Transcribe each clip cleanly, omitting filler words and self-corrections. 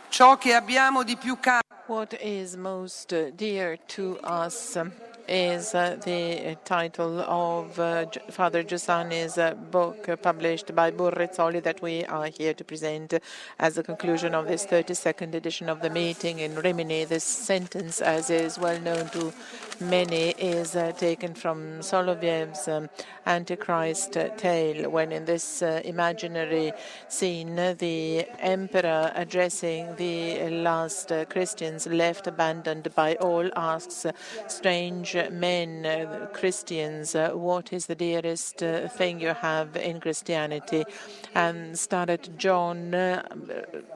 Ciò che abbiamo di più caro. What is most dear to us is the title of Father Giussani's book published by BUR-Rizzoli that we are here to present as the conclusion of this 32nd edition of the meeting in Rimini. This sentence, as is well known to many, is taken from Soloviev's Antichrist tale, when in this imaginary scene the emperor addressing the last Christians left abandoned by all asks strange men, Christians, what is the dearest thing you have in Christianity? And Starlet John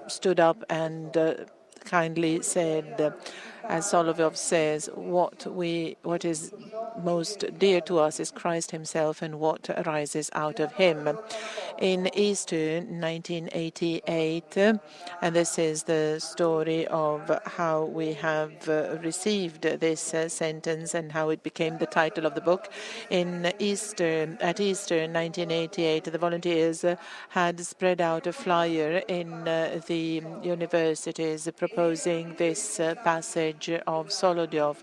stood up and kindly said, as Solovyov says, what is most dear to us is Christ himself and what arises out of him. In Easter 1988, and this is the story of how we have received this sentence and how it became the title of the book. At Easter 1988, the volunteers had spread out a flyer in the universities proposing this passage of Solovyov,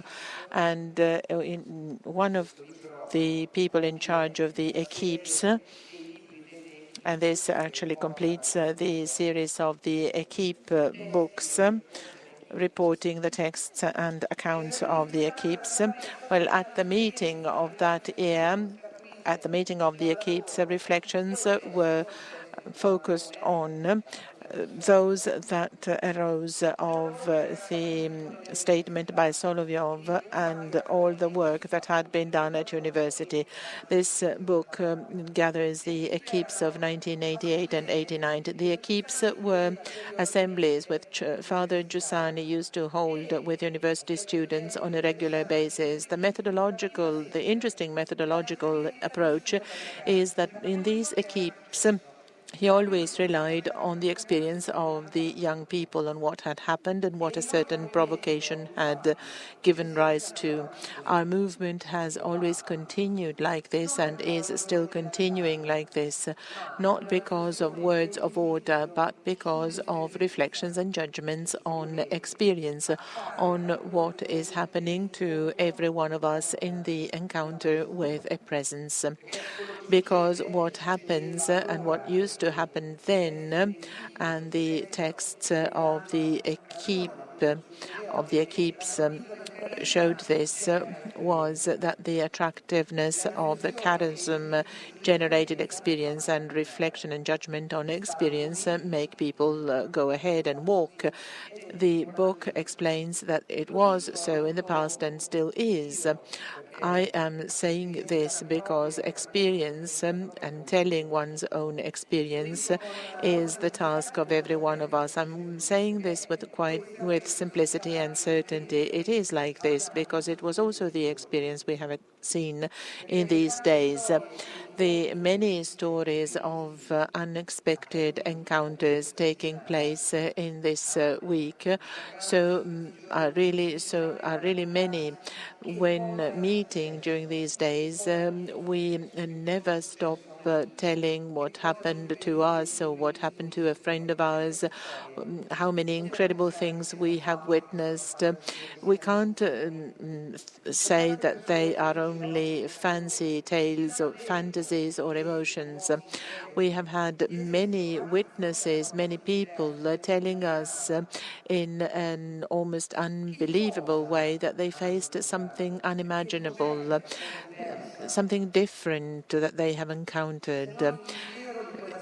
and one of the people in charge of the equipes, and this actually completes the series of the equipe books reporting the texts and accounts of the equipes. Well, at the meeting of that year, at the meeting of the equipes, reflections were focused on those that arose of the statement by Solovyov and all the work that had been done at university. This book gathers the equipes of 1988 and 89. The equipes were assemblies which Father Giussani used to hold with university students on a regular basis. The interesting methodological approach is that in these equipes, he always relied on the experience of the young people, on what had happened and what a certain provocation had given rise to. Our movement has always continued like this and is still continuing like this, not because of words of order, but because of reflections and judgments on experience, on what is happening to every one of us in the encounter with a presence. Because what happens and what used to happen then, and the texts of the equipes showed this, was that the attractiveness of the charism-generated experience and reflection and judgment on experience make people go ahead and walk. The book explains that it was so in the past and still is. I am saying this because experience and telling one's own experience is the task of every one of us. I'm saying this with simplicity and certainty. It is like this because it was also the experience we have seen in these days. The many stories of unexpected encounters taking place in this week are really many. When meeting during these days, we never stop telling what happened to us or what happened to a friend of ours, how many incredible things we have witnessed. We can't say that they are only fancy tales or fantasies or emotions. We have had many witnesses, many people telling us in an almost unbelievable way that they faced something unimaginable, something different that they have encountered.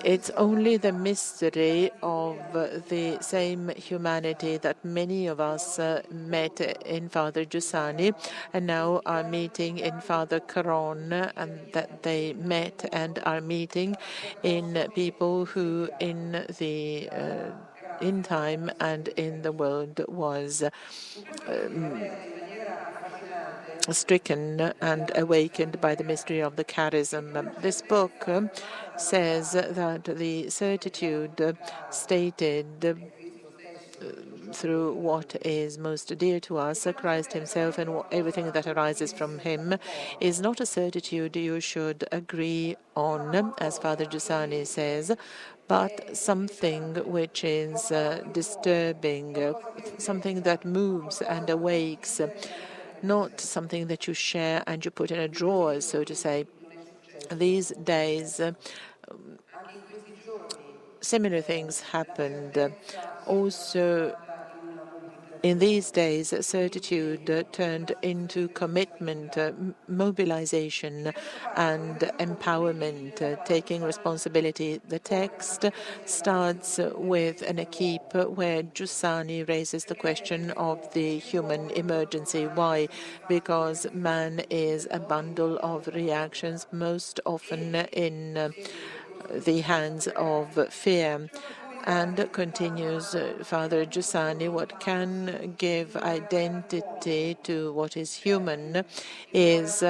It's only the mystery of the same humanity that many of us met in Father Giussani and now are meeting in Father Caron, and that they met and are meeting in people who in time and in the world was stricken and awakened by the mystery of the charism. This book says that the certitude stated through what is most dear to us, Christ himself and everything that arises from him, is not a certitude you should agree on, as Father Giussani says, but something which is disturbing, something that moves and awakes, not something that you share and you put in a drawer, so to say. These days, similar things happened. Also, in these days, certitude turned into commitment, mobilization, and empowerment, taking responsibility. The text starts with an equipe where Giussani raises the question of the human emergency. Why? Because man is a bundle of reactions, most often in the hands of fear. And continues Father Giussani, what can give identity to what is human is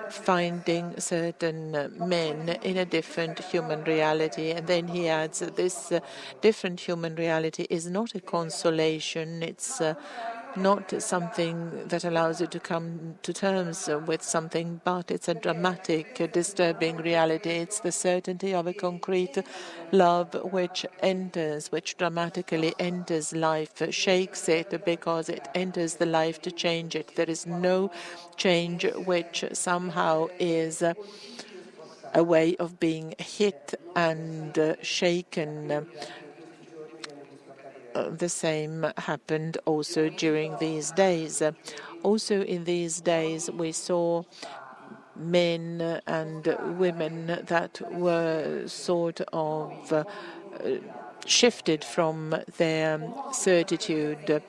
finding certain men in a different human reality. And then he adds that this different human reality is not a consolation, it's not something that allows you to come to terms with something, but it's a dramatic, disturbing reality. It's the certainty of a concrete love which dramatically enters life, shakes it because it enters the life to change it. There is no change which somehow is a way of being hit and shaken. The same happened also during these days. Also in these days we saw men and women that were sort of shifted from their certitude,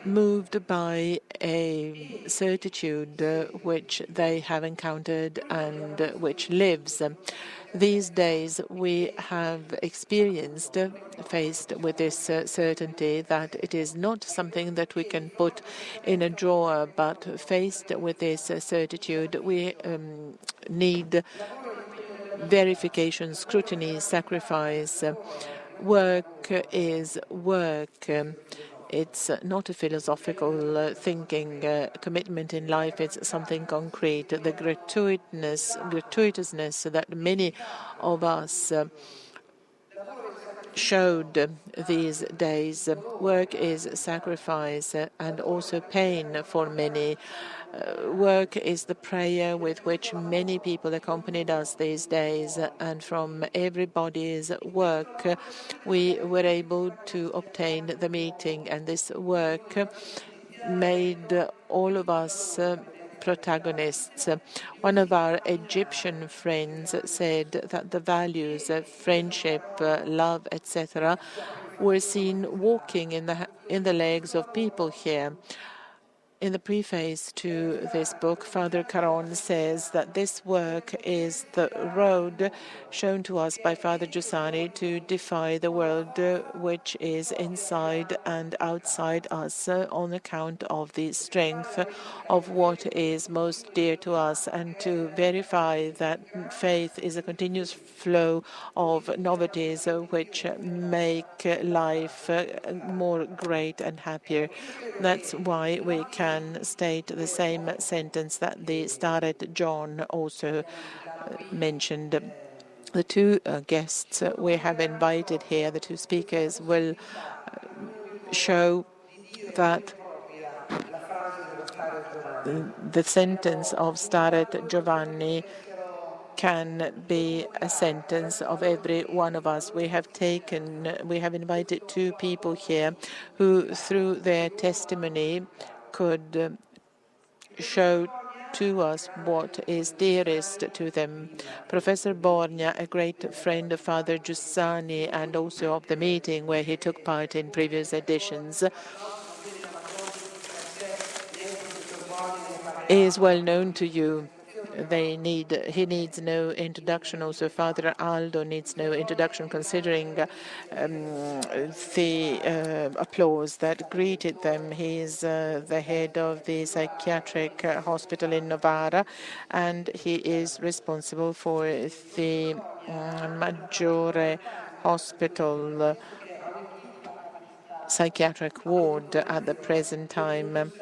moved by a certitude which they have encountered and which lives. These days we have experienced, faced with this certainty that it is not something that we can put in a drawer, but faced with this certitude we need verification, scrutiny, sacrifice. Work is work. It's not a philosophical thinking. Commitment in life, it's something concrete. The gratuitousness that many of us showed these days. Work is sacrifice and also pain for many. Work is the prayer with which many people accompanied us these days, and from everybody's work we were able to obtain the meeting, and this work made all of us protagonists. One of our Egyptian friends said that the values of friendship, love, etc., were seen walking in the legs of people here. In the preface to this book, Father Caron says that this work is the road shown to us by Father Giussani to defy the world which is inside and outside us on account of the strength of what is most dear to us, and to verify that faith is a continuous flow of novelties which make life more great and happier. That's why we can state the same sentence that the starret John also mentioned. The two guests we have invited here, the two speakers, will show that the sentence of starret Giovanni can be a sentence of every one of us. We have invited two people here who, through their testimony, could show to us what is dearest to them. Professor Borgna, a great friend of Father Giussani and also of the meeting where he took part in previous editions, is well known to you. He needs no introduction. Also, Father Aldo needs no introduction, considering the applause that greeted them. He is the head of the psychiatric hospital in Novara, and he is responsible for the Maggiore hospital psychiatric ward at the present time.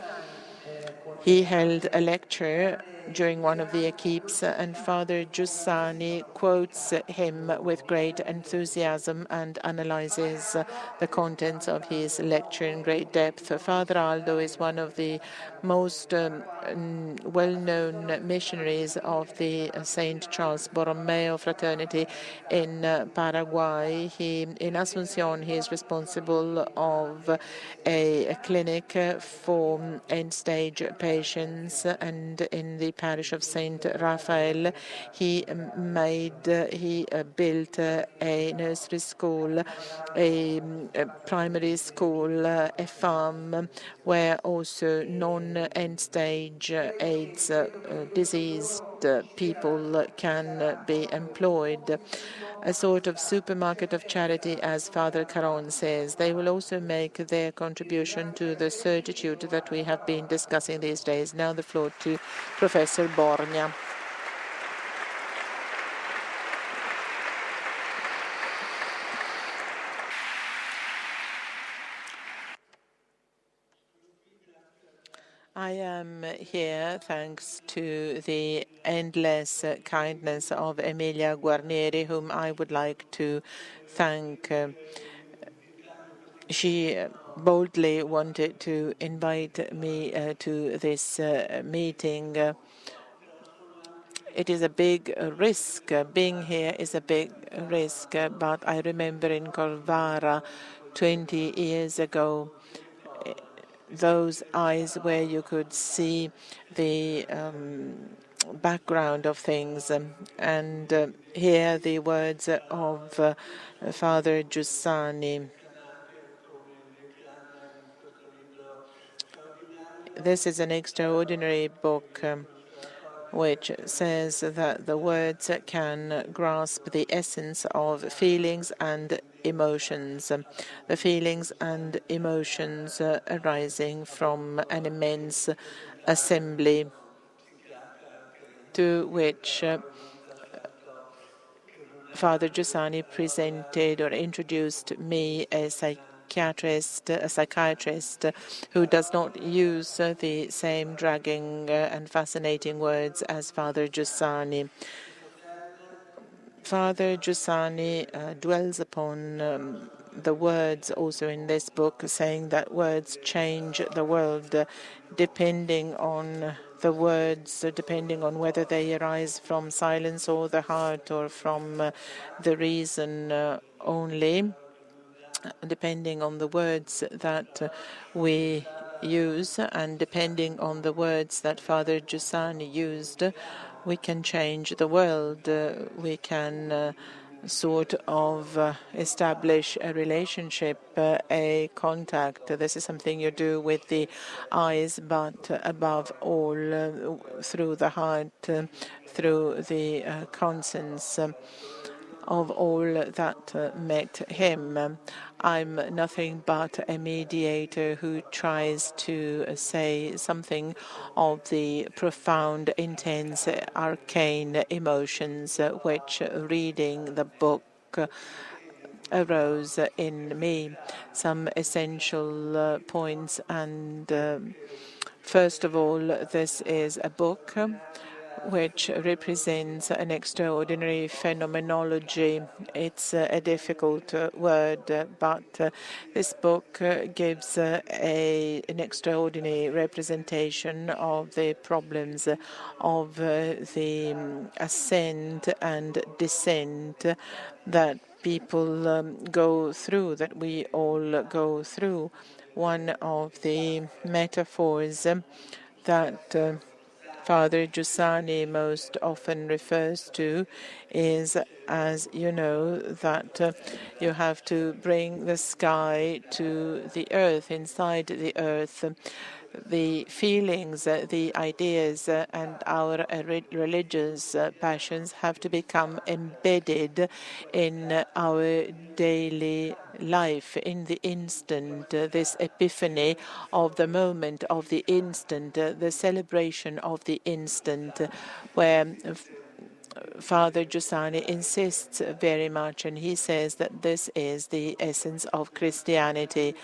He held a lecture during one of the equipes, and Father Giussani quotes him with great enthusiasm and analyzes the contents of his lecture in great depth. Father Aldo is one of the most well-known missionaries of the St. Charles Borromeo fraternity in Paraguay. In Asunción, he is responsible of a clinic for end-stage patients, and in the parish of Saint Raphael, he built a nursery school, a primary school, a farm where also non-end-stage AIDS diseased people can be employed. A sort of supermarket of charity, as Father Caron says. They will also make their contribution to the certitude that we have been discussing these days. Now the floor to Professor Borgna. I am here thanks to the endless kindness of Emilia Guarnieri, whom I would like to thank. She boldly wanted to invite me to this meeting. It is a big risk. Being here is a big risk, but I remember in Novara 20 years ago, those eyes where you could see the background of things, and hear the words of Father Giussani. This is an extraordinary book which says that the words can grasp the essence of feelings and emotions, the feelings and emotions arising from an immense assembly to which Father Giussani presented or introduced me as a psychiatrist who does not use the same dragging and fascinating words as Father Giussani. Father Giussani dwells upon the words also in this book, saying that words change the world, depending on the words, depending on whether they arise from silence or the heart or from the reason only. Depending on the words that we use and depending on the words that Father Giussani used, we can change the world. We can sort of establish a relationship, a contact. This is something you do with the eyes, but above all through the heart, through the conscience of all that met him. I'm nothing but a mediator who tries to say something of the profound, intense, arcane emotions which reading the book arose in me. Some essential points, and first of all, this is a book which represents an extraordinary phenomenology. It's a difficult word, but this book gives an extraordinary representation of the problems of the ascent and descent that people go through, that we all go through. One of the metaphors that Father Giussani most often refers to is, as you know, that you have to bring the sky to the earth, inside the earth. The feelings, the ideas, and our religious passions have to become embedded in our daily life, in the instant, this epiphany of the moment, of the instant, the celebration of the instant, where Father Giussani insists very much, and he says that this is the essence of Christianity.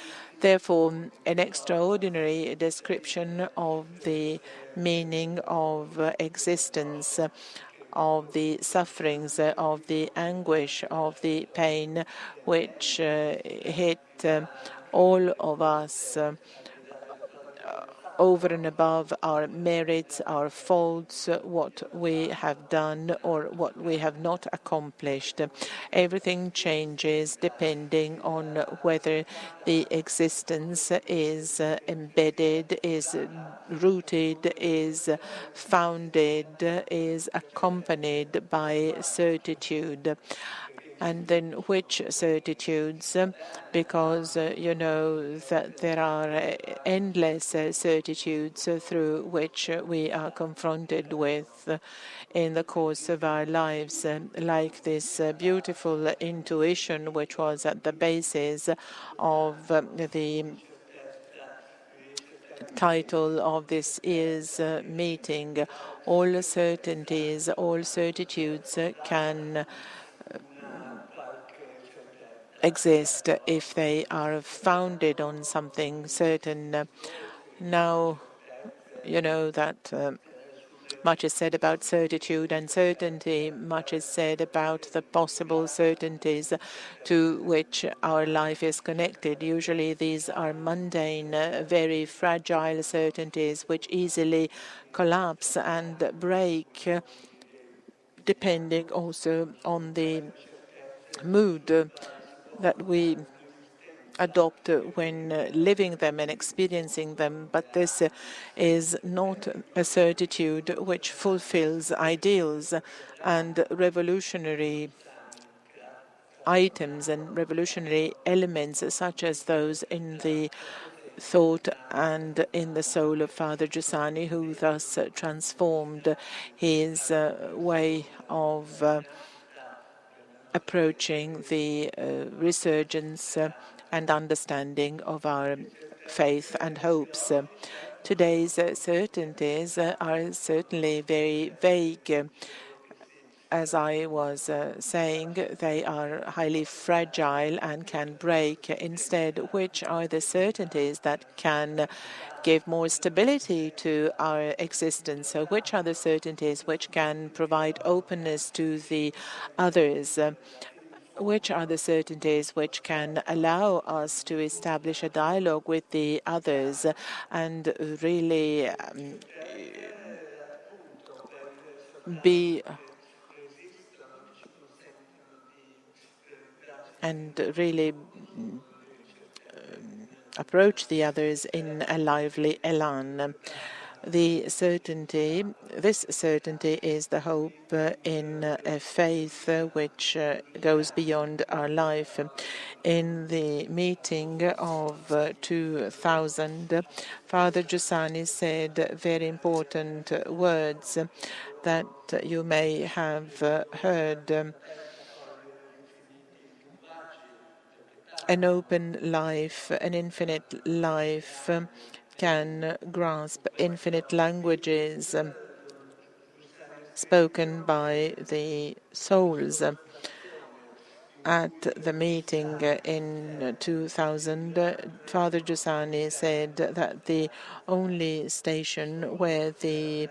Therefore, an extraordinary description of the meaning of existence, of the sufferings, of the anguish, of the pain which hit all of us over and above our merits, our faults, what we have done or what we have not accomplished. Everything changes depending on whether the existence is embedded, is rooted, is founded, is accompanied by certitude. And then which certitudes, because you know that there are endless certitudes through which we are confronted with in the course of our lives, like this beautiful intuition which was at the basis of the title of this year's meeting. All certainties, all certitudes can exist if they are founded on something certain. Now, you know that much is said about certitude and certainty, much is said about the possible certainties to which our life is connected. Usually these are mundane, very fragile certainties which easily collapse and break, depending also on the mood that we adopt when living them and experiencing them, but this is not a certitude which fulfills ideals and revolutionary items and revolutionary elements such as those in the thought and in the soul of Father Giussani, who thus transformed his way of approaching the resurgence and understanding of our faith and hopes. Today's certainties are certainly very vague. As I was saying, they are highly fragile and can break. Instead, which are the certainties that can give more stability to our existence? So which are the certainties which can provide openness to the others? Which are the certainties which can allow us to establish a dialogue with the others and really approach the others in a lively elan. This certainty is the hope in a faith which goes beyond our life. In the meeting of 2000, Father Giussani said very important words that you may have heard. An open life, an infinite life, can grasp infinite languages spoken by the souls. At the meeting in 2000, Father Giussani said that the only station where the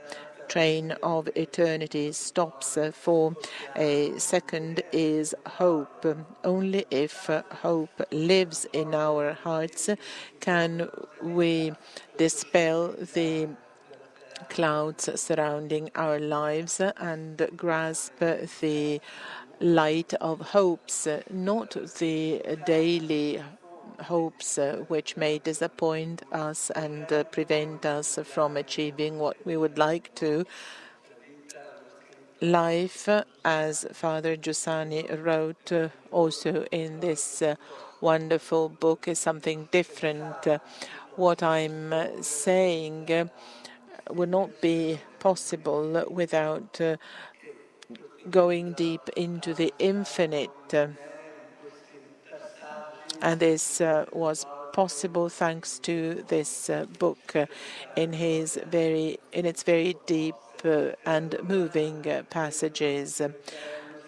train of eternity stops for a second is hope. Only if hope lives in our hearts can we dispel the clouds surrounding our lives and grasp the light of hopes, not the daily hopes which may disappoint us and prevent us from achieving what we would like to. Life, as Father Giussani wrote also in this wonderful book, is something different. What I'm saying would not be possible without going deep into the infinite. And this was possible thanks to this book in its very deep and moving passages.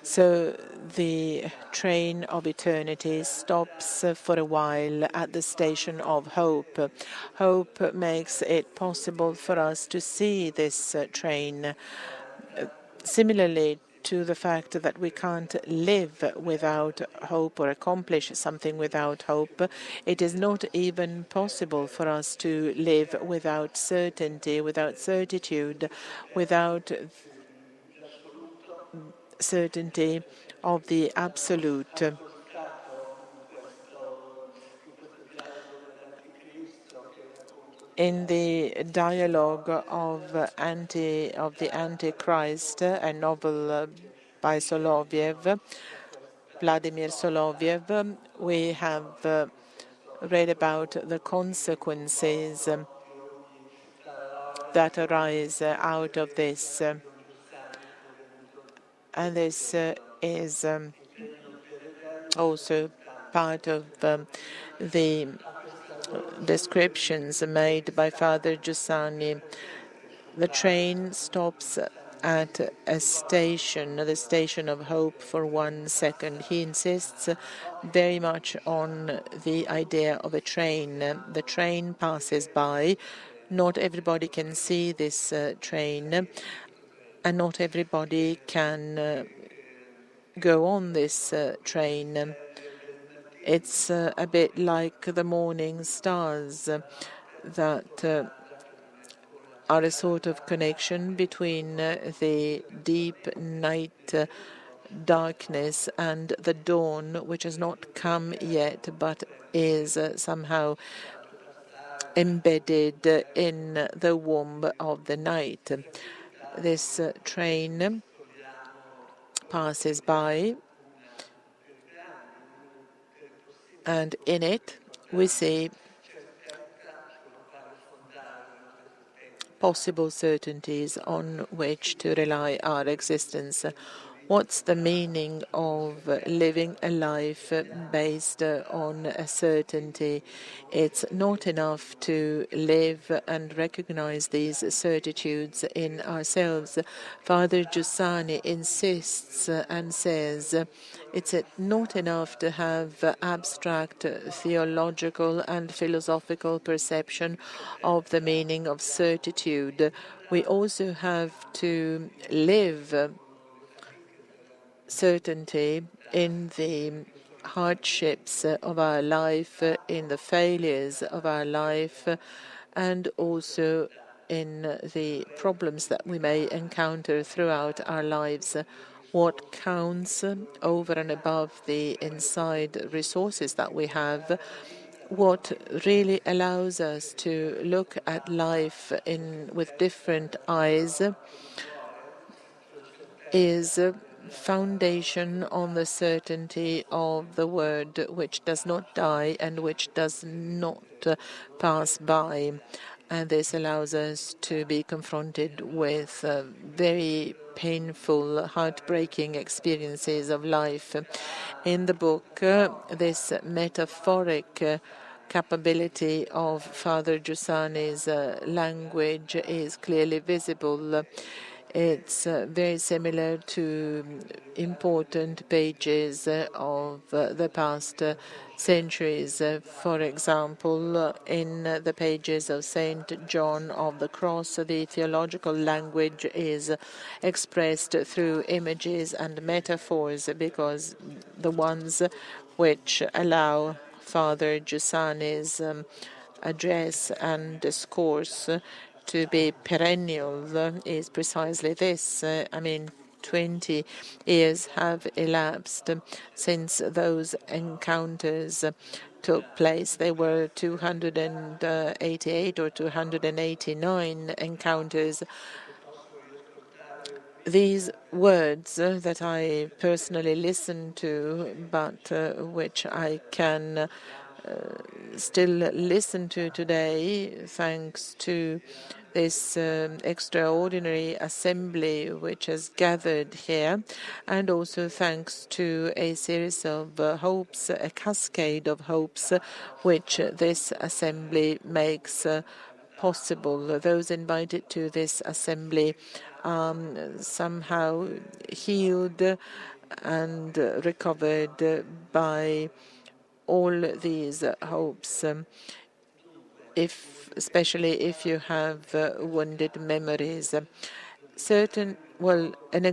So the train of eternity stops for a while at the station of hope. Hope makes it possible for us to see this train. Similarly to the fact that we can't live without hope or accomplish something without hope, it is not even possible for us to live without certainty, without certitude, without certainty of the absolute. In the dialogue of the Antichrist, a novel by Vladimir Soloviev, we have read about the consequences that arise out of this. And this is also part of the descriptions made by Father Giussani. The train stops at a station, the station of hope, for 1 second. He insists very much on the idea of a train. The train passes by. Not everybody can see this train, and not everybody can go on this train. It's a bit like the morning stars that are a sort of connection between the deep night darkness and the dawn, which has not come yet, but is somehow embedded in the womb of the night. This train passes by, and in it we see possible certainties on which to rely our existence. What's the meaning of living a life based on a certainty? It's not enough to live and recognize these certitudes in ourselves. Father Giussani insists and says it's not enough to have abstract theological and philosophical perception of the meaning of certitude. We also have to live certainty in the hardships of our life, in the failures of our life, and also in the problems that we may encounter throughout our lives. What counts over and above the inside resources that we have, what really allows us to look at life with different eyes, is foundation on the certainty of the word which does not die and which does not pass by. And this allows us to be confronted with very painful, heartbreaking experiences of life. In the book, this metaphoric capability of Father Giussani's language is clearly visible. It's very similar to important pages of the past centuries. For example, in the pages of Saint John of the Cross, the theological language is expressed through images and metaphors, because the ones which allow Father Giussani's address and discourse to be perennial is precisely this. 20 years have elapsed since those encounters took place. There were 288 or 289 encounters. These words that I personally listened to, but which I can still listen to today, thanks to this extraordinary assembly which has gathered here, and also thanks to a series of hopes, a cascade of hopes, which this assembly makes possible. Those invited to this assembly somehow healed and recovered by all these hopes, especially if you have wounded memories. An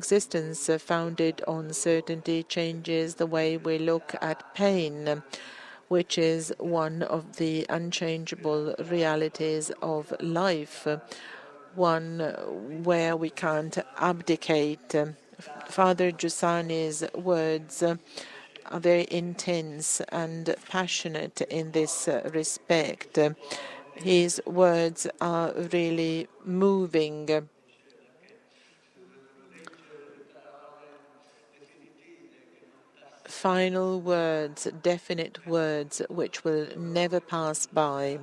existence founded on certainty changes the way we look at pain, which is one of the unchangeable realities of life, one where we can't abdicate. Father Giussani's words are very intense and passionate in this respect. His words are really moving. Final words, definite words which will never pass by.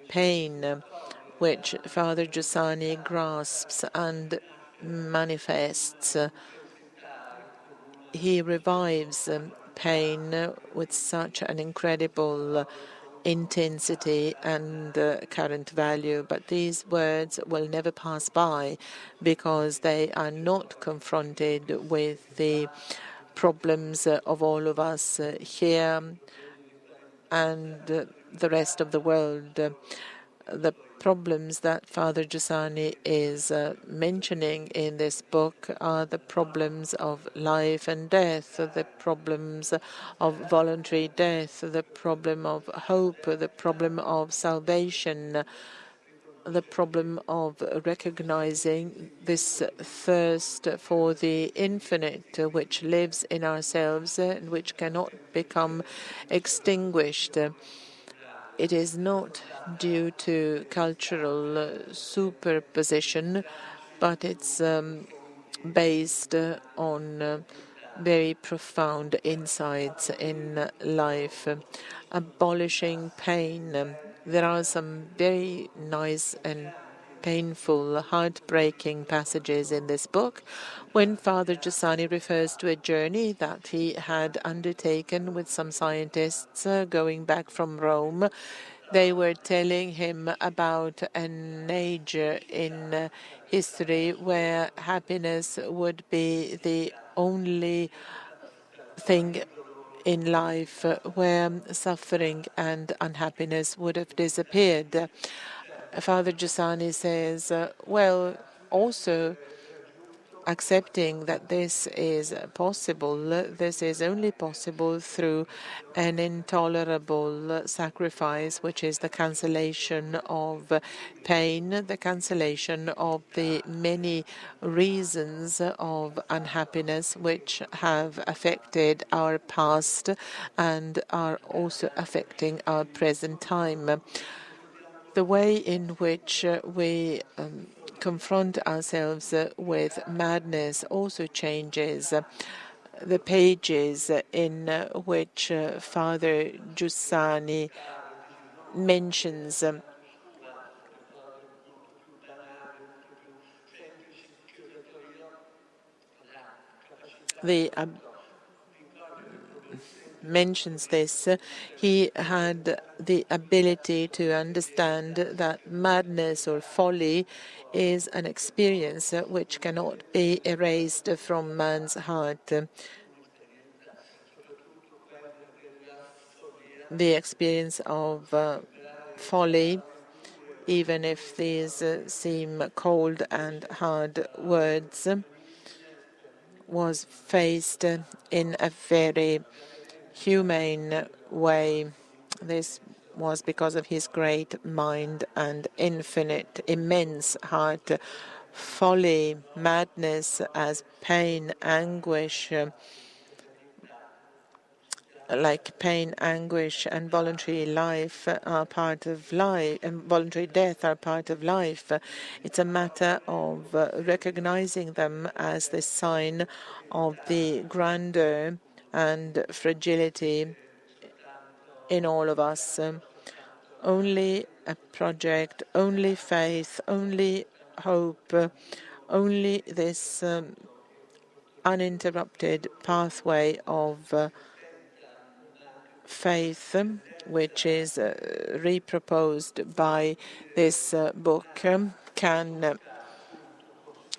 Pain, which Father Giussani grasps and manifests. He revives pain with such an incredible intensity and current value. But these words will never pass by because they are not confronted with the problems of all of us here and the rest of the world. The problems that Father Giussani is mentioning in this book are the problems of life and death, the problems of voluntary death, the problem of hope, the problem of salvation, the problem of recognizing this thirst for the infinite which lives in ourselves and which cannot become extinguished. It is not due to cultural superposition, but it's based on very profound insights in life. Abolishing pain. There are some very nice and painful, heartbreaking passages in this book when Father Giussani refers to a journey that he had undertaken with some scientists going back from Rome. They were telling him about an age in history where happiness would be the only thing in life, where suffering and unhappiness would have disappeared. Father Giussani says, also accepting that this is possible, this is only possible through an intolerable sacrifice, which is the cancellation of pain, the cancellation of the many reasons of unhappiness which have affected our past and are also affecting our present time. The way in which we confront ourselves with madness also changes. The pages in which Father Giussani mentions this, he had the ability to understand that madness or folly is an experience which cannot be erased from man's heart. The experience of folly, even if these seem cold and hard words, was faced in a very humane way. This was because of his great mind and infinite, immense heart. Folly, madness as pain, anguish, like pain, anguish, and voluntary life are part of life, and voluntary death are part of life. It's a matter of recognizing them as the sign of the grandeur and fragility in all of us. Only a project, only faith, only hope, only this uninterrupted pathway of faith, which is reproposed by this book, can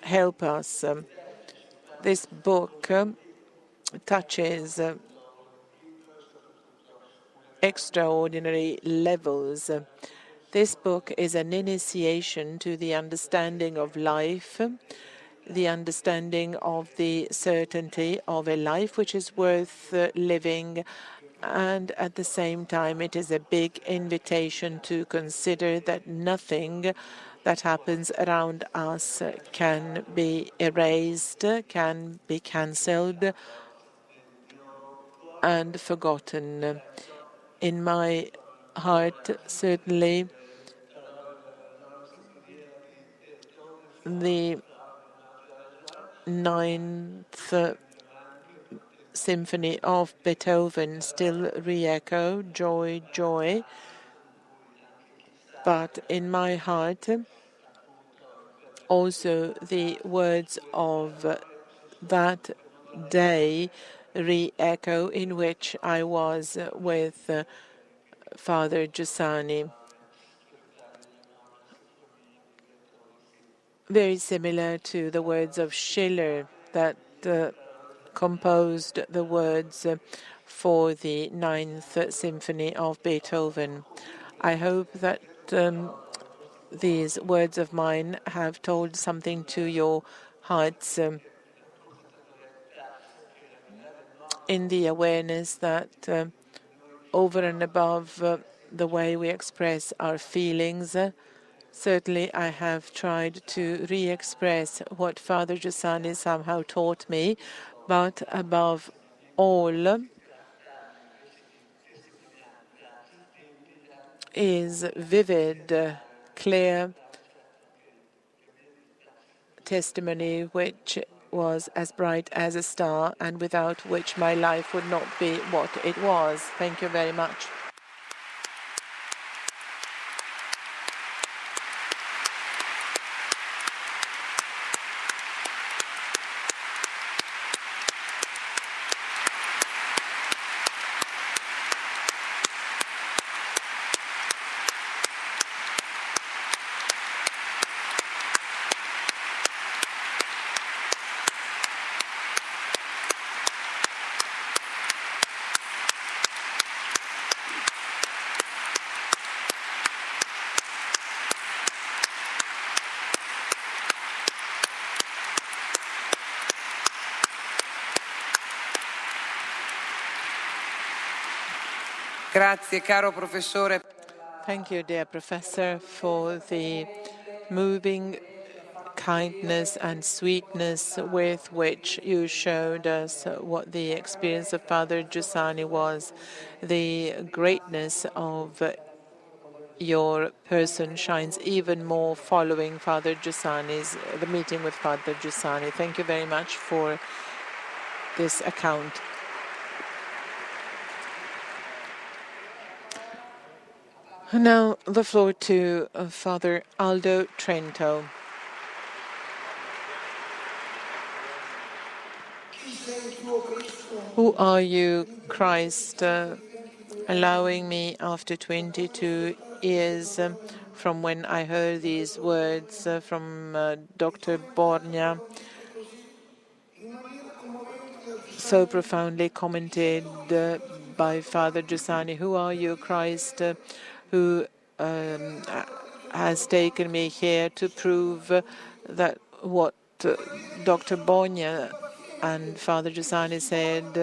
help us. This book touches extraordinary levels. This book is an initiation to the understanding of life, the understanding of the certainty of a life which is worth living, and at the same time it is a big invitation to consider that nothing that happens around us can be erased, can be cancelled and forgotten. In my heart, certainly, the Ninth Symphony of Beethoven still re-echo, joy, joy. But in my heart, also the words of that day re-echo in which I was with Father Giussani. Very similar to the words of Schiller that composed the words for the Ninth Symphony of Beethoven. I hope that these words of mine have told something to your hearts in the awareness that over and above the way we express our feelings, certainly I have tried to re-express what Father Giussani somehow taught me, but above all is vivid, clear testimony which was as bright as a star and without which my life would not be what it was. Thank you very much. Grazie, caro professore. Thank you, dear professor, for the moving kindness and sweetness with which you showed us what the experience of Father Giussani was. The greatness of your person shines even more following Father Giussani's, the meeting with Father Giussani. Thank you very much for this account. Now the floor to Father Aldo Trento. Who are you, Christ, allowing me after 22 years from when I heard these words from Dr. Borgna, so profoundly commented by Father Giussani. Who are you, Christ, who has taken me here to prove that what Dr. Borgna and Father Giussani said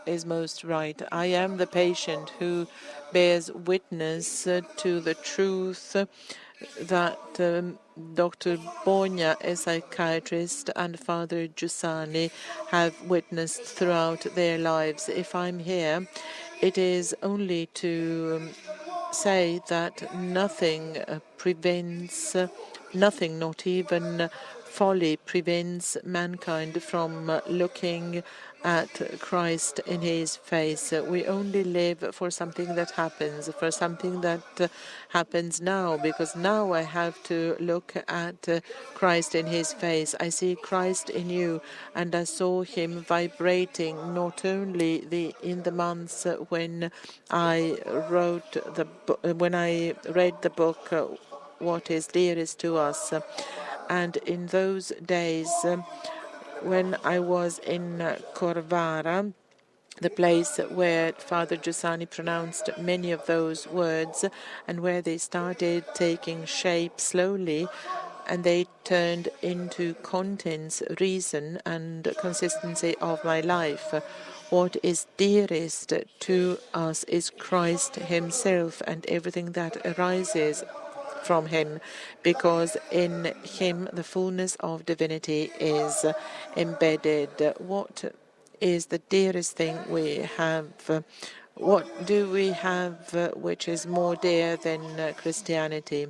is most right. I am the patient who bears witness to the truth that Dr. Borgna, a psychiatrist, and Father Giussani have witnessed throughout their lives. If I'm here, It is only to say that nothing prevents, nothing, not even folly, prevents mankind from looking at Christ in his face. We only live for something that happens, for something that happens now, because now I have to look at Christ in his face. I see Christ in you, and I saw him vibrating not only in the months when I when I read the book What is Dearest to Us, and in those days when I was in Corvara, the place where Father Giussani pronounced many of those words, and where they started taking shape slowly, and they turned into contents, reason, and consistency of my life. What is dearest to us is Christ himself and everything that arises from him, because in him the fullness of divinity is embedded. What is the dearest thing we have? What do we have which is more dear than Christianity?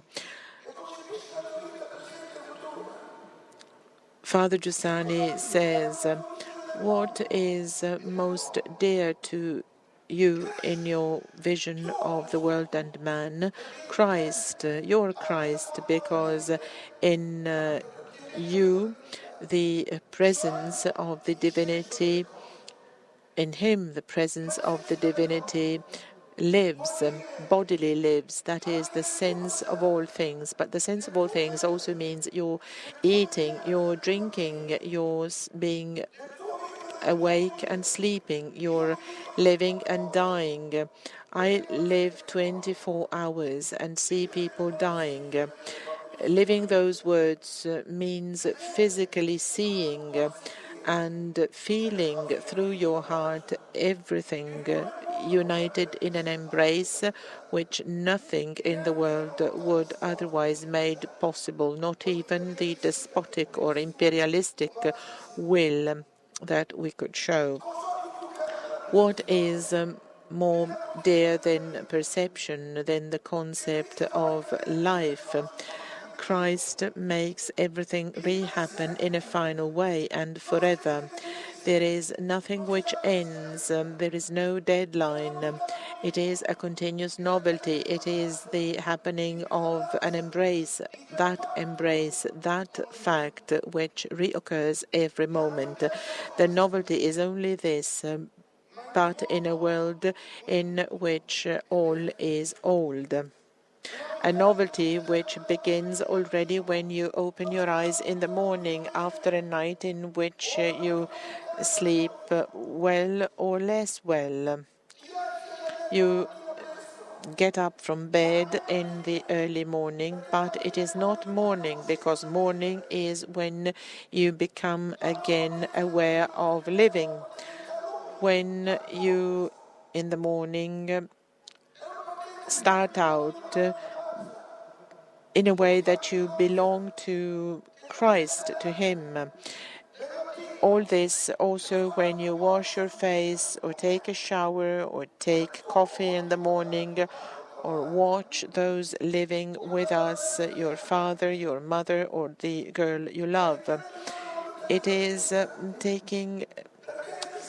Father Giussani says, what is most dear to you in your vision of the world and man? Christ, your Christ, because in you the presence of the divinity, in him the presence of the divinity lives, bodily lives. That is the sense of all things. But the sense of all things also means you're eating, you're drinking, you're being awake and sleeping, you're living and dying. I live 24 hours and see people dying. Living those words means physically seeing and feeling through your heart everything united in an embrace which nothing in the world would otherwise made possible, not even the despotic or imperialistic will that we could show. What is more dear than perception, than the concept of life? Christ makes everything re-happen in a final way and forever. There is nothing which ends. There is no deadline. It is a continuous novelty. It is the happening of an embrace, that fact which reoccurs every moment. The novelty is only this, but in a world in which all is old. A novelty which begins already when you open your eyes in the morning after a night in which you sleep well or less well. You get up from bed in the early morning, but it is not morning, because morning is when you become again aware of living. When you in the morning start out in a way that you belong to Christ, to him. All this also when you wash your face or take a shower or take coffee in the morning or watch those living with us, your father, your mother, or the girl you love. It is taking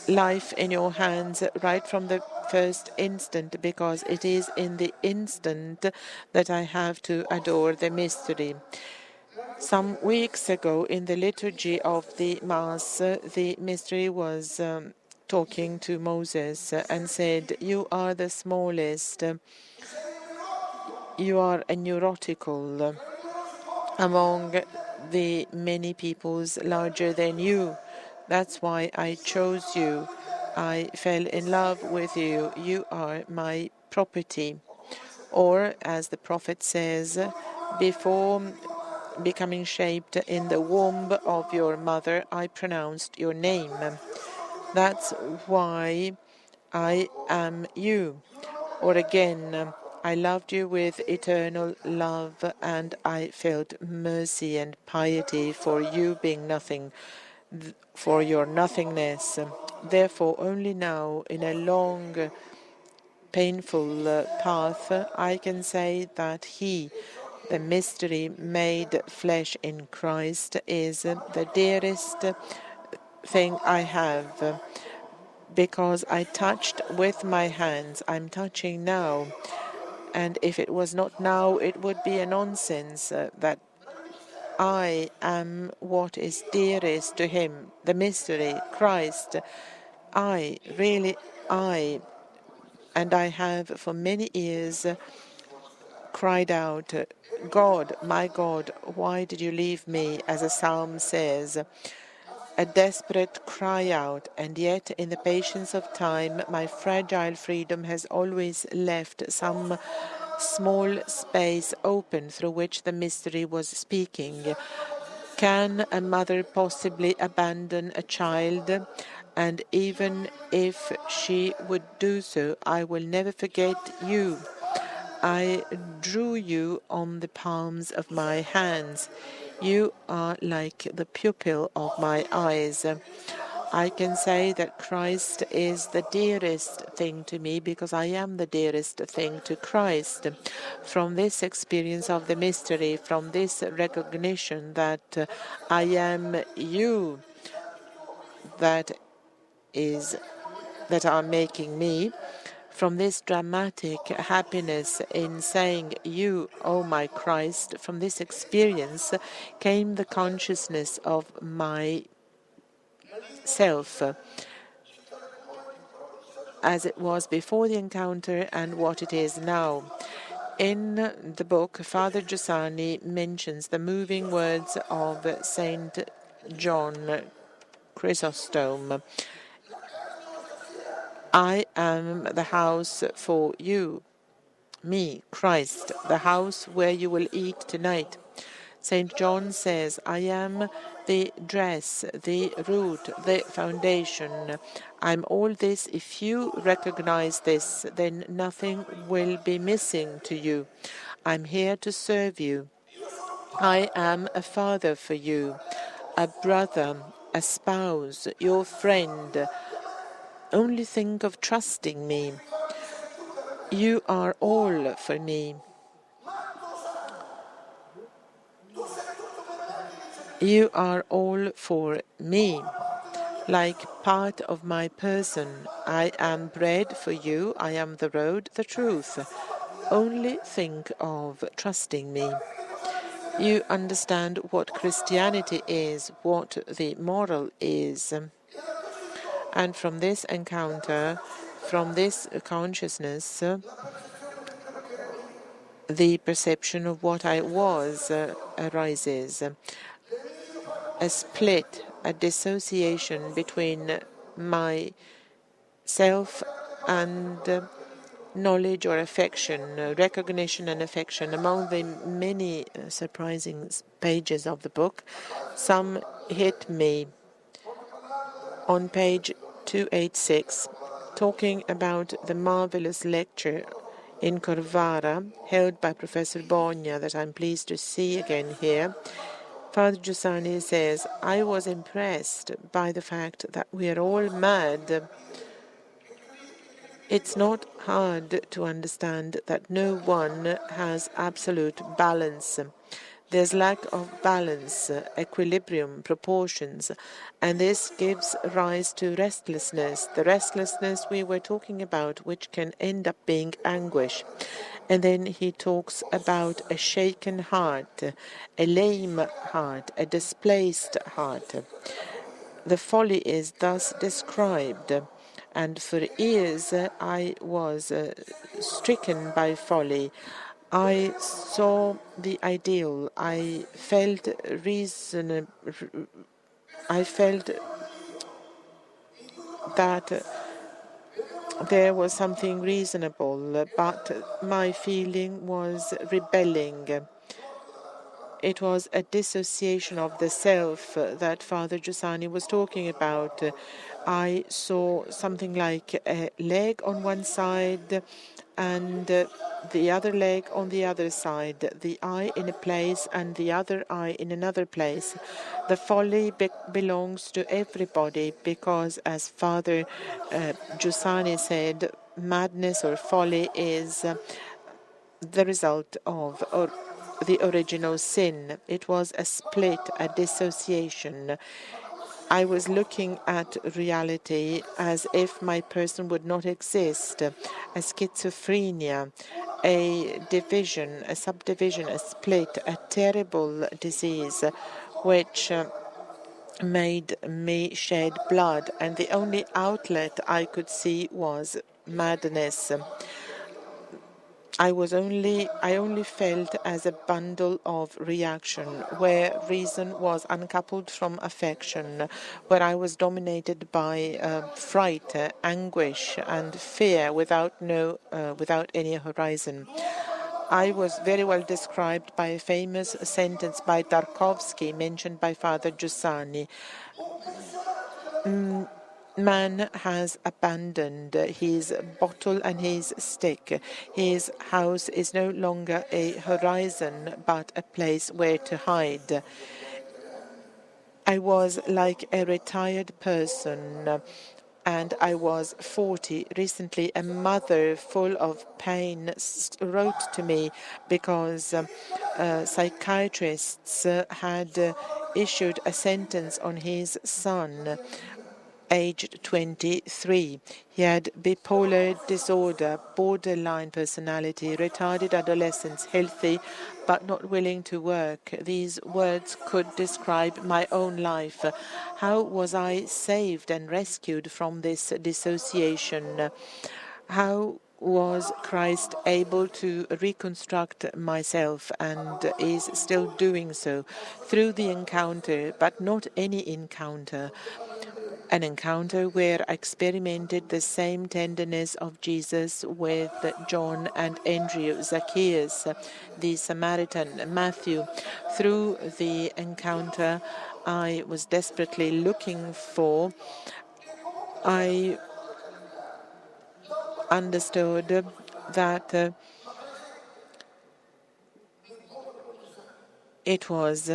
life in your hands right from the first instant, because it is in the instant that I have to adore the mystery. Some weeks ago in the liturgy of the Mass, the mystery was talking to Moses and said, "You are the smallest, you are a neurotical among the many peoples larger than you. That's why I chose you. I fell in love with you. You are my property." Or, as the prophet says, before becoming shaped in the womb of your mother, I pronounced your name. That's why I am you. Or again, I loved you with eternal love, and I felt mercy and piety for you being nothing, for your nothingness. Therefore, only now, in a long painful path, I can say that He, the mystery made flesh in Christ, is the dearest thing I have, because I touched with my hands. I'm touching now, and if it was not now, it would be a nonsense that I am what is dearest to Him, the mystery, Christ. Really I, and I have for many years cried out, God, my God, why did you leave me, as a psalm says, a desperate cry out, and yet in the patience of time my fragile freedom has always left some small space open through which the mystery was speaking. Can a mother possibly abandon a child? And even if she would do so, I will never forget you. I drew you on the palms of my hands. You are like the pupil of my eyes. I can say that Christ is the dearest thing to me because I am the dearest thing to Christ. From this experience of the mystery, from this recognition that I am you that are making me, from this dramatic happiness in saying, you, oh my Christ, from this experience came the consciousness of my self as it was before the encounter and what it is now. In the book, Father Giussani mentions the moving words of Saint John Chrysostom. I am the house for you, me, Christ, the house where you will eat tonight. St. John says, I am the dress, the root, the foundation. I'm all this. If you recognize this, then nothing will be missing to you. I'm here to serve you. I am a father for you, a brother, a spouse, your friend. Only think of trusting me. You are all for me. You are all for me, like part of my person. I am bread for you. I am the road, the truth. Only think of trusting me. You understand what Christianity is, what the moral is. And from this encounter, from this consciousness, the perception of what I was arises. A split, a dissociation between myself and knowledge or affection, recognition and affection. Among the many surprising pages of the book, some hit me. On page 286, talking about the marvelous lecture in Novara held by Professor Borgna that I'm pleased to see again here, Father Giussani says, I was impressed by the fact that we are all mad. It's not hard to understand that no one has absolute balance. There's lack of balance, equilibrium, proportions, and this gives rise to restlessness, the restlessness we were talking about, which can end up being anguish. And then he talks about a shaken heart, a lame heart, a displaced heart. The folly is thus described, and for years I was stricken by folly. I saw the ideal. I felt that there was something reasonable, but my feeling was rebelling. It was a dissociation of the self that Father Giussani was talking about. I saw something like a leg on one side and the other leg on the other side, the eye in a place and the other eye in another place. The folly belongs to everybody because, as Father Giussani said, madness or folly is the result of the original sin. It was a split, a dissociation. I was looking at reality as if my person would not exist, a schizophrenia, a division, a subdivision, a split, a terrible disease which made me shed blood, and the only outlet I could see was madness. I only felt as a bundle of reaction, where reason was uncoupled from affection, where I was dominated by fright, anguish, and fear without any horizon. I was very well described by a famous sentence by Tarkovsky, mentioned by Father Giussani. Man has abandoned his bottle and his stick. His house is no longer a horizon, but a place where to hide. I was like a retired person, and I was 40. Recently, a mother full of pain wrote to me because psychiatrists had issued a sentence on his son, aged 23. He had bipolar disorder, borderline personality, retarded adolescence, healthy but not willing to work. These words could describe my own life. How was I saved and rescued from this dissociation? How was Christ able to reconstruct myself, and is still doing so through the encounter, but not any encounter? An encounter where I experimented the same tenderness of Jesus with John and Andrew, Zacchaeus, the Samaritan, Matthew. Through the encounter I was desperately looking for, I understood that it was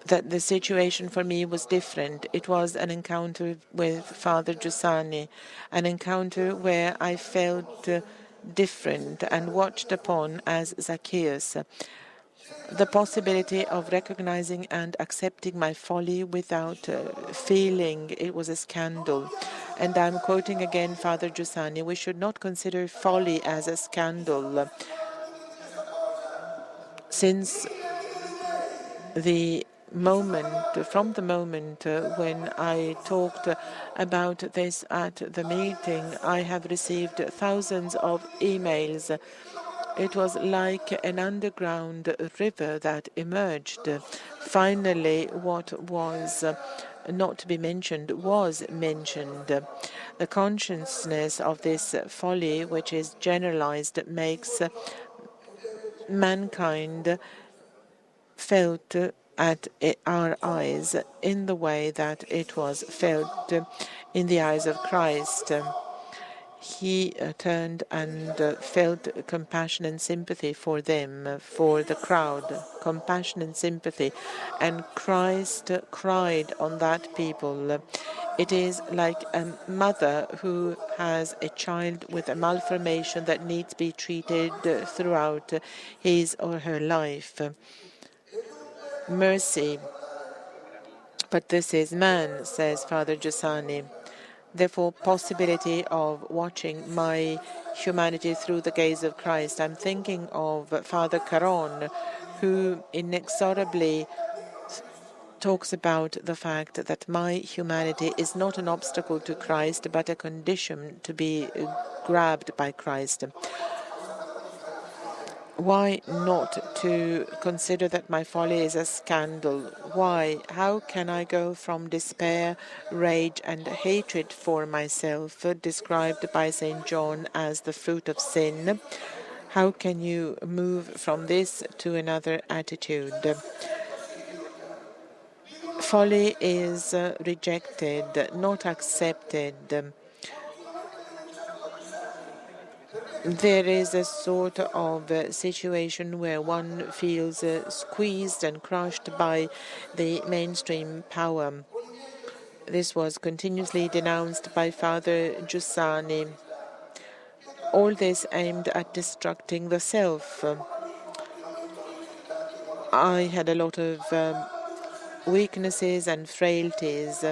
that the situation for me was different. It was an encounter with Father Giussani, an encounter where I felt different and watched upon as Zacchaeus. The possibility of recognizing and accepting my folly without feeling it was a scandal. And I'm quoting again Father Giussani, we should not consider folly as a scandal. Since from the moment when I talked about this at the meeting, I have received thousands of emails. It was like an underground river that emerged. Finally, what was not to be mentioned was mentioned. The consciousness of this folly, which is generalized, makes mankind felt at our eyes in the way that it was felt in the eyes of Christ. He turned and felt compassion and sympathy for them, for the crowd, compassion and sympathy. And Christ cried on that people. It is like a mother who has a child with a malformation that needs to be treated throughout his or her life. Mercy. But this is man, says Father Giussani. Therefore, possibility of watching my humanity through the gaze of Christ. I'm thinking of Father Caron, who inexorably talks about the fact that my humanity is not an obstacle to Christ, but a condition to be grabbed by Christ. Why not to consider that my folly is a scandal? Why? How can I go from despair, rage, and hatred for myself, described by St. John as the fruit of sin? How can you move from this to another attitude? Folly is rejected, not accepted. There is a sort of situation where one feels squeezed and crushed by the mainstream power. This was continuously denounced by Father Giussani. All this aimed at destructing the self. I had a lot of weaknesses and frailties.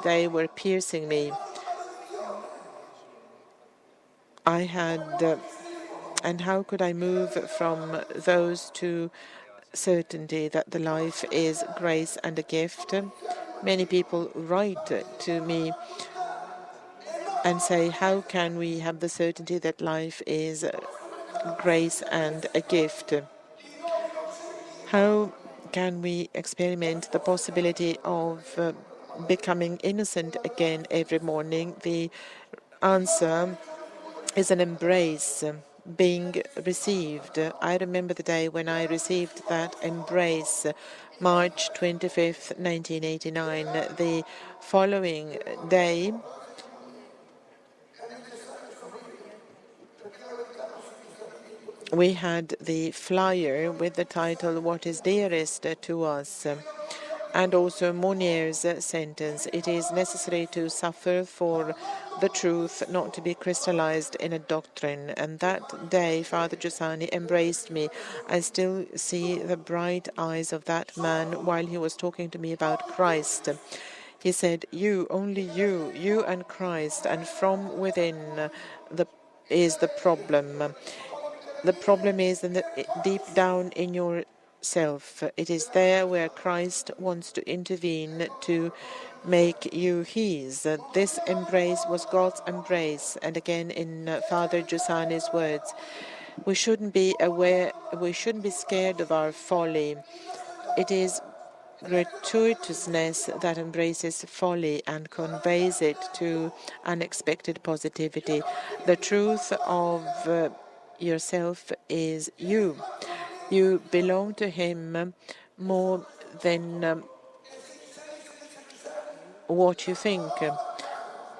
They were piercing me. And how could I move from those to certainty that the life is grace and a gift? Many people write to me and say, how can we have the certainty that life is grace and a gift? How can we experiment the possibility of becoming innocent again every morning? The answer is an embrace being received. I remember the day when I received that embrace, March 25th, 1989. The following day, we had the flyer with the title, "What is dearest to us?" and also Monier's sentence, "It is necessary to suffer for the truth not to be crystallized in a doctrine." And that day, Father Giussani embraced me. I still see the bright eyes of that man while he was talking to me about Christ. He said, "You, only you and Christ, and from within is the problem. The problem is deep down in yourself. It is there where Christ wants to intervene to make you his." This embrace was God's embrace. And again, in Father Giussani's words, we shouldn't be scared of our folly. It is gratuitousness that embraces folly and conveys it to unexpected positivity. The truth of yourself is you. You belong to Him more than what you think.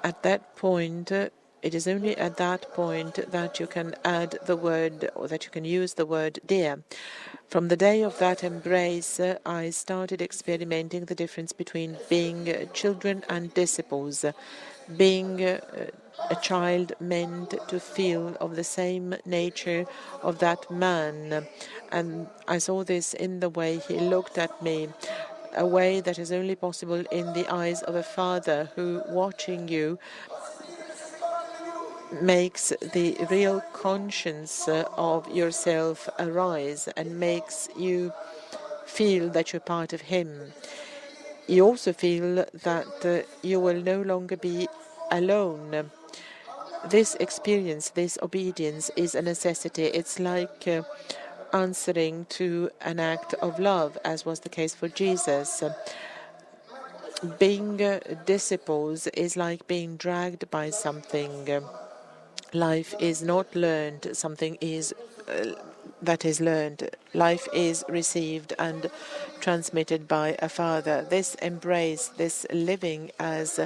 At that point, it is only at that point that you can add the word, or that you can use the word dear. From the day of that embrace, I started experimenting the difference between being children and disciples. Being a child meant to feel of the same nature of that man. And I saw this in the way he looked at me, a way that is only possible in the eyes of a father who, watching you, makes the real conscience of yourself arise and makes you feel that you're part of Him. You also feel that you will no longer be alone. This experience, this obedience, is a necessity. It's like answering to an act of love, as was the case for Jesus. Being disciples is like being dragged by something. Life is not learned, something is that is learned. Life is received and transmitted by a father. This embrace, this living as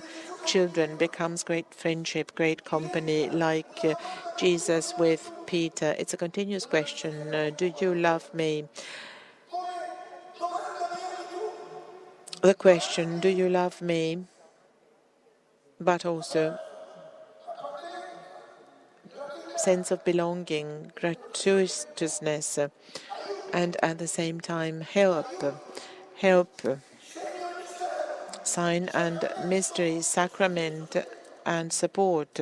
children becomes great friendship, great company, like Jesus with Peter. It's a continuous question. Do you love me? The question, do you love me? But also sense of belonging, gratuitousness, and at the same time help, sign and mystery, sacrament and support.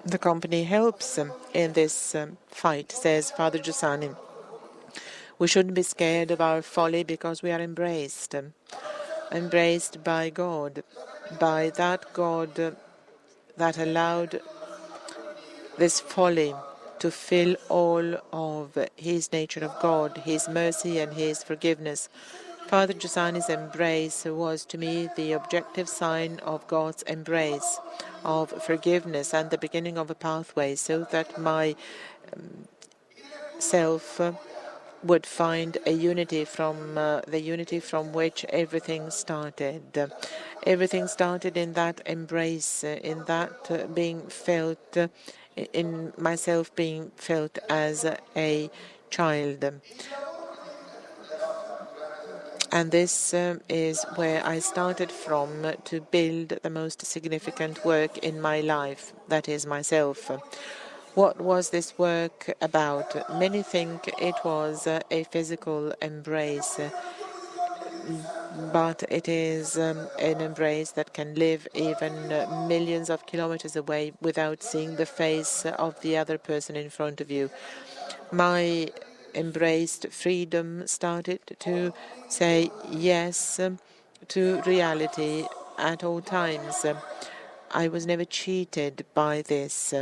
The company helps in this fight, says Father Giussani. We shouldn't be scared of our folly because we are embraced by God, by that God that allowed this folly to fill all of His nature of God, His mercy and His forgiveness. Father Giussani's embrace was to me the objective sign of God's embrace, of forgiveness and the beginning of a pathway so that my self would find a unity from the unity from which everything started. Everything started in that embrace, in that being felt, in myself being felt as a child. And this is where I started from to build the most significant work in my life, that is myself. What was this work about? Many think it was a physical embrace, but it is an embrace that can live even millions of kilometers away without seeing the face of the other person in front of you. My embraced freedom started to say yes to reality at all times. I was never cheated by this.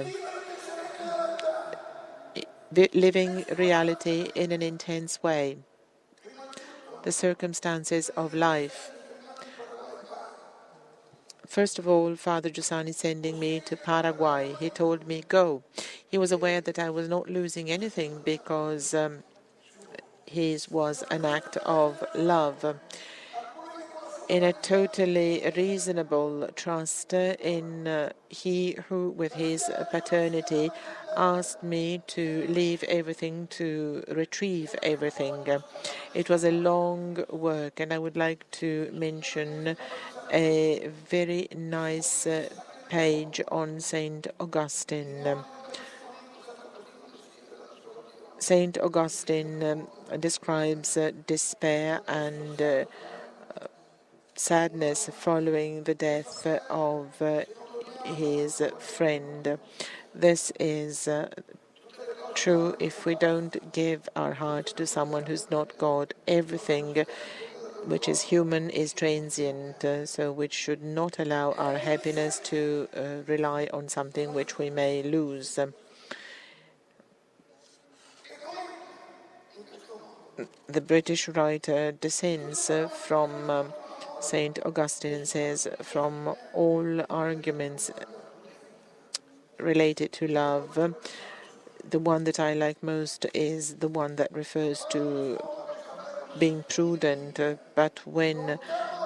Living reality in an intense way. The circumstances of life. First of all, Father Giussani sending me to Paraguay. He told me, go. He was aware that I was not losing anything because his was an act of love. In a totally reasonable trust in he who, with his paternity, asked me to leave everything, to retrieve everything. It was a long work, and I would like to mention a very nice page on Saint Augustine. Saint Augustine describes despair and sadness following the death of his friend. This is true if we don't give our heart to someone who's not God. Everything which is human is transient, so we should not allow our happiness to rely on something which we may lose. The British writer descends from Saint Augustine and says, from all arguments related to love, the one that I like most is the one that refers to being prudent. But when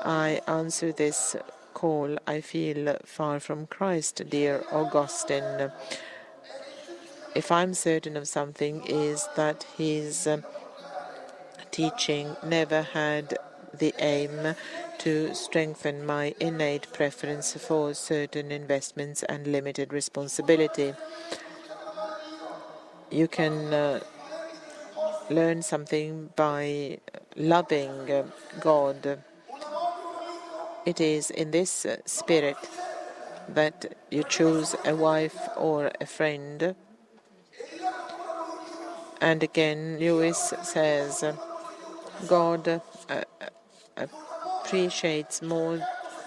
I answer this call, I feel far from Christ, dear Augustine. If I'm certain of something, is that his teaching never had the aim to strengthen my innate preference for certain investments and limited responsibility. You can learn something by loving God. It is in this spirit that you choose a wife or a friend. And again, Lewis says, God appreciates more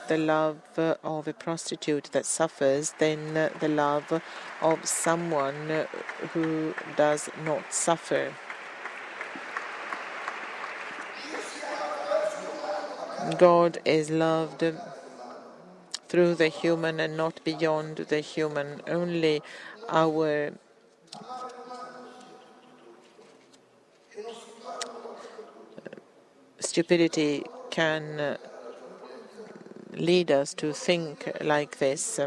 the love of a prostitute that suffers than the love of someone who does not suffer. God is loved through the human and not beyond the human. Only our stupidity can lead us to think like this.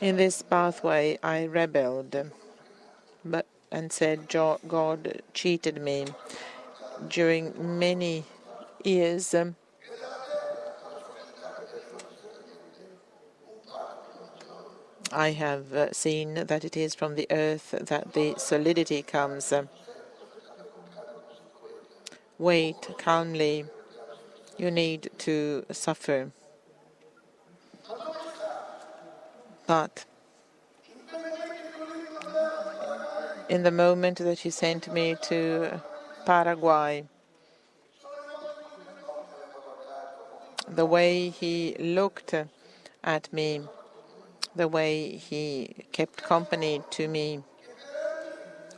In this pathway, I rebelled, and said God cheated me. During many years, I have seen that it is from the earth that the solidity comes. Wait calmly. You need to suffer. But in the moment that he sent me to Paraguay, the way he looked at me, the way he kept company to me,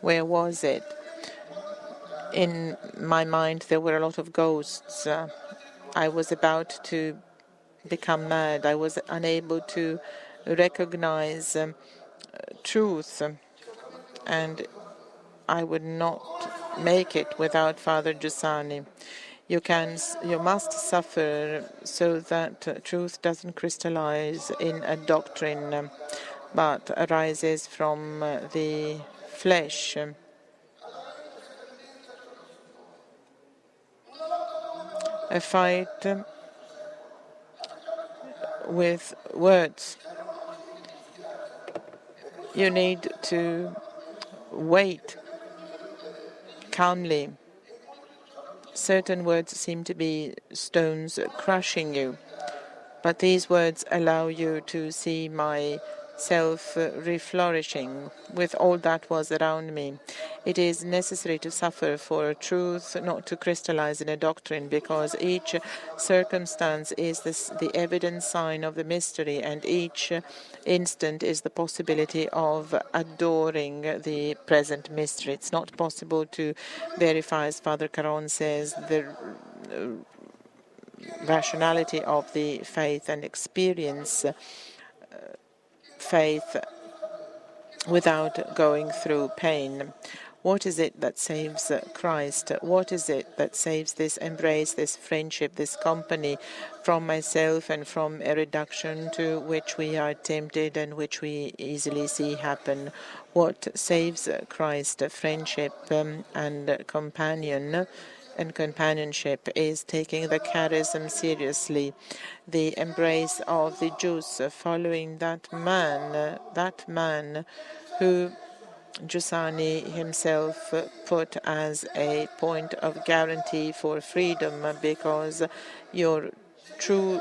where was it? In my mind, there were a lot of ghosts. I was about to become mad. I was unable to recognize truth, and I would not make it without Father Giussani. You must suffer so that truth doesn't crystallize in a doctrine, but arises from the flesh. a fight with words. You need to wait calmly. Certain words seem to be stones crushing you, but these words allow you to see myself reflourishing with all that was around me. It is necessary to suffer for truth, not to crystallize in a doctrine, because each circumstance is the evident sign of the mystery, and each instant is the possibility of adoring the present mystery. It's not possible to verify, as Father Caron says, the rationality of the faith and experience faith without going through pain. What is it that saves Christ? What is it that saves this embrace, this friendship, this company from myself and from a reduction to which we are tempted and which we easily see happen? What saves Christ? Friendship and companionship is taking the charism seriously, the embrace of the Jews, following that man who Giussani himself put as a point of guarantee for freedom, because your true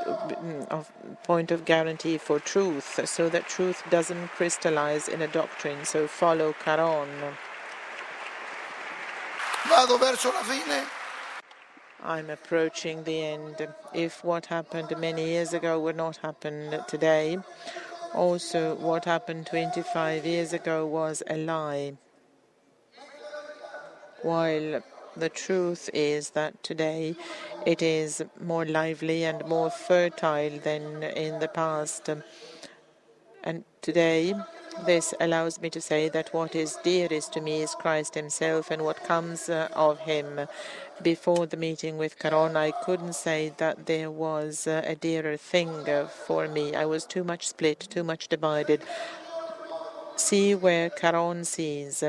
point of guarantee for truth, so that truth doesn't crystallize in a doctrine. So follow Caron. Vado verso la fine. I'm approaching the end. If what happened many years ago would not happen today, also what happened 25 years ago was a lie. While the truth is that today it is more lively and more fertile than in the past. And today this allows me to say that what is dearest to me is Christ himself and what comes of him. Before the meeting with Caron, I couldn't say that there was a dearer thing for me. I was too much split, too much divided. See where Caron sees.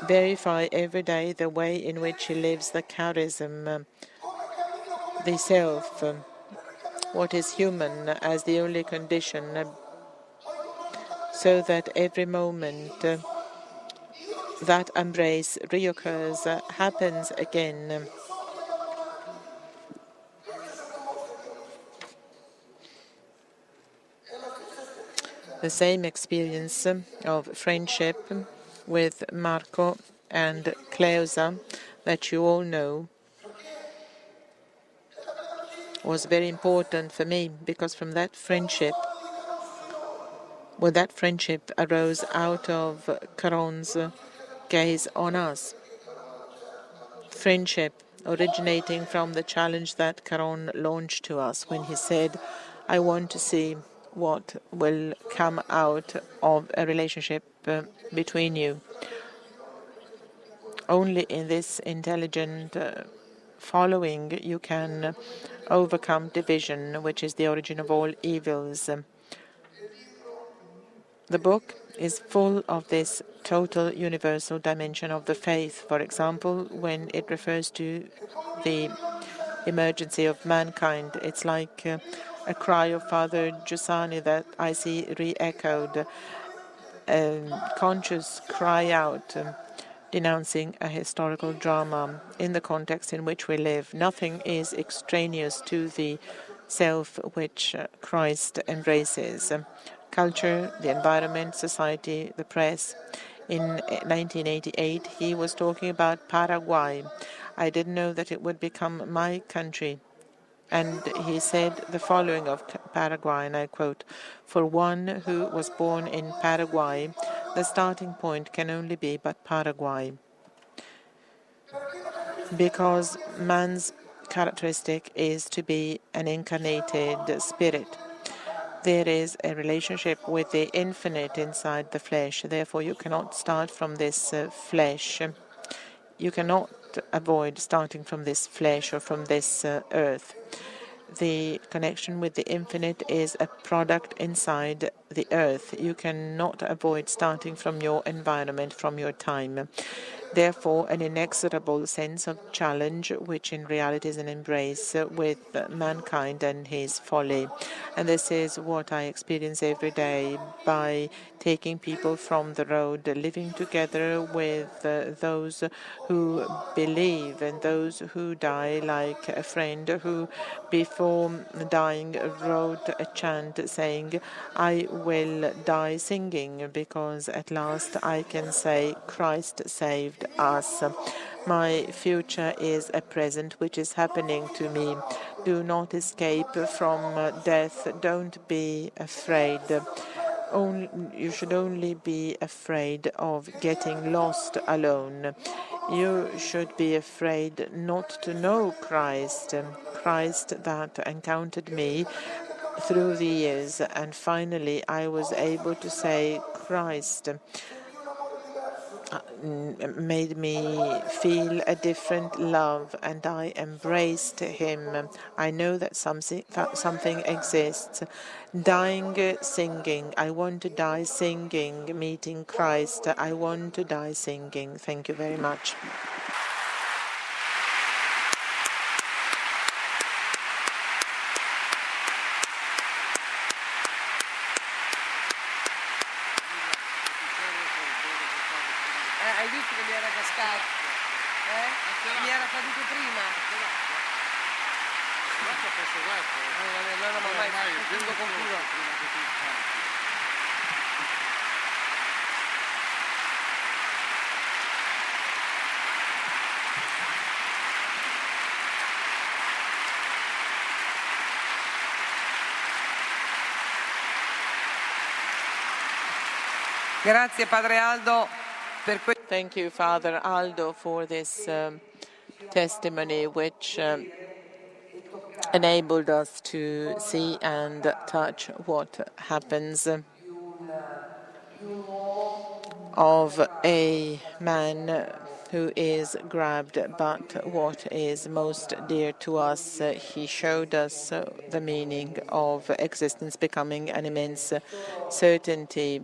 Verify every day the way in which he lives the charism, the self, what is human as the only condition, so that every moment that embrace reoccurs, happens again. The same experience of friendship with Marco and Cleusa that you all know was very important for me, because from that friendship, that friendship arose out of Caron's gaze on us. Friendship originating from the challenge that Caron launched to us when he said, I want to see what will come out of a relationship between you. Only in this intelligent following you can overcome division, which is the origin of all evils. The book is full of this total universal dimension of the faith. For example, when it refers to the emergency of mankind, it's like a cry of Father Giussani that I see re-echoed, a conscious cry out, denouncing a historical drama in the context in which we live. Nothing is extraneous to the self which Christ embraces. Culture, the environment, society, the press. In 1988, he was talking about Paraguay. I didn't know that it would become my country. And he said the following of Paraguay, and I quote, "For one who was born in Paraguay, the starting point can only be but Paraguay." Because man's characteristic is to be an incarnated spirit. There is a relationship with the infinite inside the flesh. Therefore, you cannot start from this flesh. You cannot avoid starting from this flesh or from this earth. The connection with the infinite is a product inside the earth. You cannot avoid starting from your environment, from your time. Therefore, an inexorable sense of challenge, which in reality is an embrace with mankind and his folly. And this is what I experience every day by taking people from the road, living together with those who believe and those who die, like a friend who before dying wrote a chant saying, "I will die singing because at last I can say Christ saved us." My future is a present which is happening to me. Do not escape from death. Don't be afraid. You should only be afraid of getting lost alone. You should be afraid not to know Christ, Christ that encountered me through the years, and finally I was able to say Christ made me feel a different love, and I embraced him. I know that something exists. Dying singing. I want to die singing, meeting Christ. I want to die singing. Thank you very much. Hai visto che mi era cascato? Mi era caduto prima. No, ma vai, concludo. Grazie Padre Aldo. Thank you, Father Aldo, for this testimony which enabled us to see and touch what happens of a man who is grabbed, but what is most dear to us. He showed us the meaning of existence becoming an immense certainty.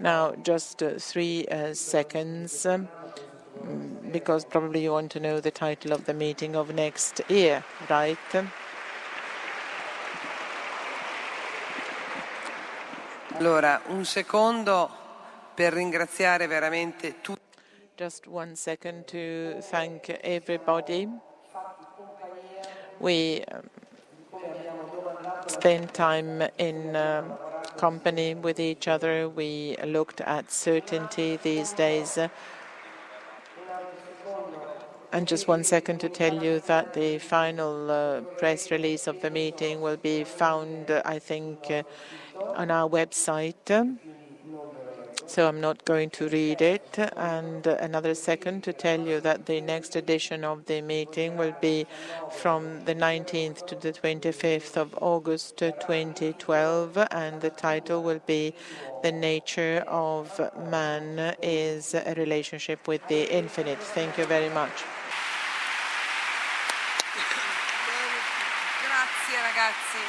Now, just 3 seconds, because probably you want to know the title of the meeting of next year, right? Allora, un secondo per ringraziare veramente tutti. Just 1 second to thank everybody. We spent time in company with each other. We looked at certainty these days. And just 1 second to tell you that the final press release of the meeting will be found, I think, on our website. So I'm not going to read it. And another second to tell you that the next edition of the meeting will be from the 19th to the 25th of August 2012, and the title will be "The Nature of Man is a Relationship with the Infinite." Thank you very much. Grazie ragazzi.